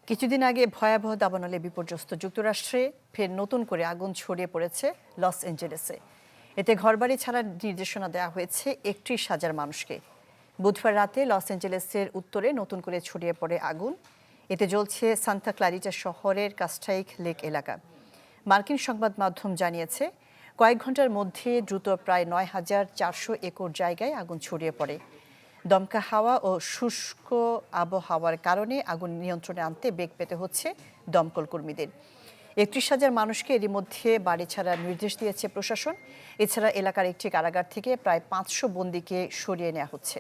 কিছুদিন আগে ভয়াবহ দাবানলে বিপর্যস্ত যুক্তরাষ্ট্রে ফের নতুন করে আগুন ছড়িয়ে পড়েছে লস অ্যাঞ্জেলেসে। এতে ঘরবাড়ি ছাড়ার নির্দেশনা দেওয়া হয়েছে ৩১,০০০ মানুষকে। বুধবার রাতে লস অ্যাঞ্জেলেসের উত্তরে নতুন করে ছড়িয়ে পড়ে আগুন। এতে জ্বলছে সান্তা ক্লারিটা শহরের কাস্টাইক লেক এলাকা। মার্কিন সংবাদ মাধ্যম জানিয়েছে কয়েক ঘন্টার মধ্যে দ্রুত প্রায় ৯,৪০০ একর জায়গায় আগুন ছড়িয়ে পড়ে। দমকা হাওয়া ও শুষ্ক আবহাওয়ার কারণে আগুন নিয়ন্ত্রণে আনতে বেগ পেতে হচ্ছে দমকল কর্মীদের। ৩১,০০০ মানুষকে এরই মধ্যে বাড়ি ছাড়ার নির্দেশ দিয়েছে প্রশাসন। এছাড়া এলাকার একটি কারাগার থেকে প্রায় ৫০০ বন্দীকে সরিয়ে নেওয়া হচ্ছে।